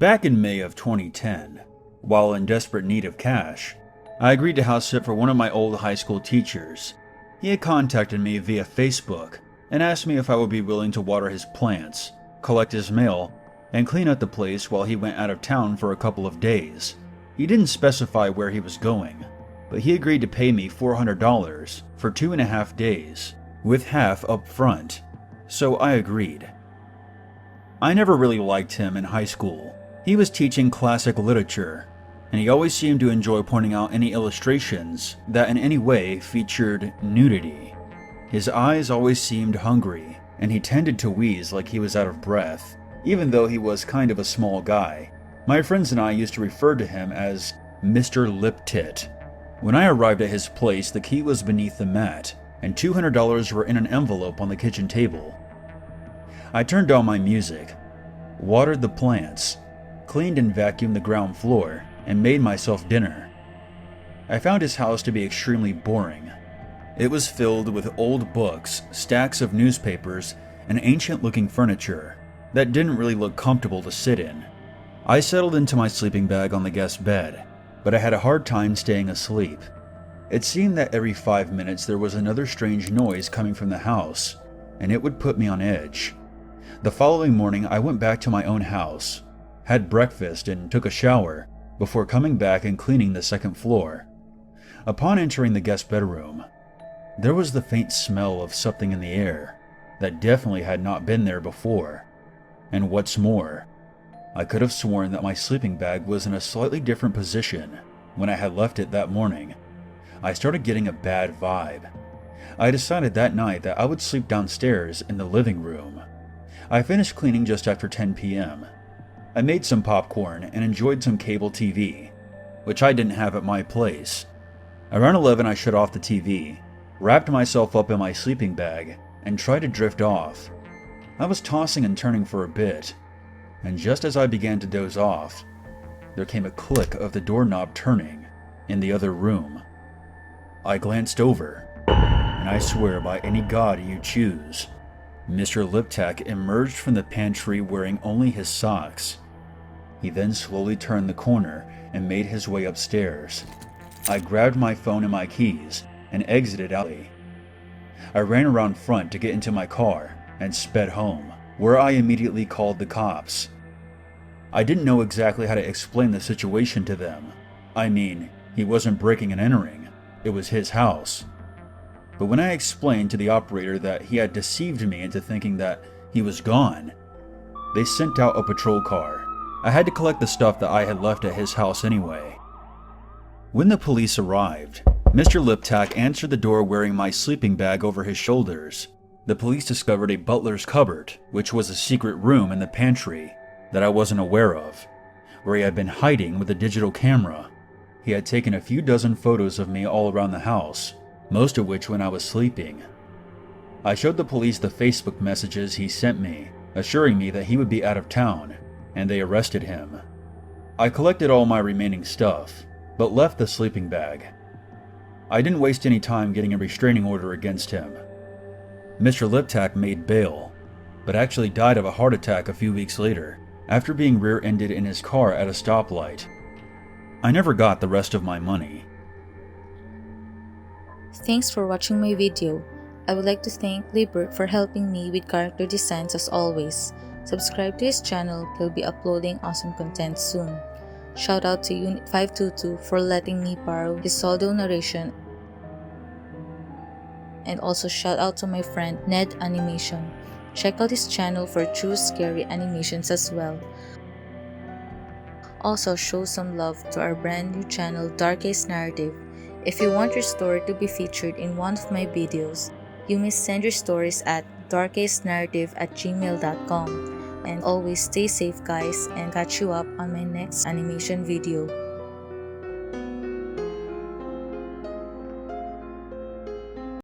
Back in May of 2010, while in desperate need of cash, I agreed to house sit for one of my old high school teachers. He had contacted me via Facebook and asked me if I would be willing to water his plants, collect his mail, and clean up the place while he went out of town for a couple of days. He didn't specify where he was going, but he agreed to pay me $400 for 2.5 days, with half up front, so I agreed. I never really liked him in high school. He was teaching classic literature, and he always seemed to enjoy pointing out any illustrations that in any way featured nudity. His eyes always seemed hungry, and he tended to wheeze like he was out of breath, even though he was kind of a small guy. My friends and I used to refer to him as Mr. Lip Tit. When I arrived at his place, the key was beneath the mat, and $200 were in an envelope on the kitchen table. I turned on my music, watered the plants, cleaned and vacuumed the ground floor, and made myself dinner. I found his house to be extremely boring. It was filled with old books, stacks of newspapers, and ancient-looking furniture that didn't really look comfortable to sit in. I settled into my sleeping bag on the guest bed, but I had a hard time staying asleep. It seemed that every 5 minutes there was another strange noise coming from the house, and it would put me on edge. The following morning, I went back to my own house, had breakfast, and took a shower before coming back and cleaning the second floor. Upon entering the guest bedroom, there was the faint smell of something in the air that definitely had not been there before. And what's more, I could have sworn that my sleeping bag was in a slightly different position when I had left it that morning. I started getting a bad vibe. I decided that night that I would sleep downstairs in the living room. I finished cleaning just after 10 p.m. I made some popcorn and enjoyed some cable TV, which I didn't have at my place. Around 11 I shut off the TV, wrapped myself up in my sleeping bag, and tried to drift off. I was tossing and turning for a bit, and just as I began to doze off, there came a click of the doorknob turning in the other room. I glanced over, and I swear by any god you choose, Mr. Liptak emerged from the pantry wearing only his socks. He then slowly turned the corner and made his way upstairs. I grabbed my phone and my keys and exited out. I ran around front to get into my car and sped home, where I immediately called the cops. I didn't know exactly how to explain the situation to them. I mean, he wasn't breaking and entering. It was his house. But when I explained to the operator that he had deceived me into thinking that he was gone, they sent out a patrol car. I had to collect the stuff that I had left at his house anyway. When the police arrived, Mr. Liptak answered the door wearing my sleeping bag over his shoulders. The police discovered a butler's cupboard, which was a secret room in the pantry that I wasn't aware of, where he had been hiding with a digital camera. He had taken a few dozen photos of me all around the house, most of which when I was sleeping. I showed the police the Facebook messages he sent me, assuring me that he would be out of town, and they arrested him. I collected all my remaining stuff, but left the sleeping bag. I didn't waste any time getting a restraining order against him. Mr. Liptak made bail, but actually died of a heart attack a few weeks later, after being rear-ended in his car at a stoplight. I never got the rest of my money. Thanks for watching my video. I would like to thank Clibbert for helping me with character designs as always. Subscribe to his channel, he'll be uploading awesome content soon. Shout out to Unit 522 for letting me borrow his solo narration. And also shout out to my friend Ned Animation. Check out his channel for true scary animations as well. Also show some love to our brand new channel Darkest Narrative. If you want your story to be featured in one of my videos, you may send your stories at darkestnarrative@gmail.com. And always stay safe guys, and catch you up on my next animation video.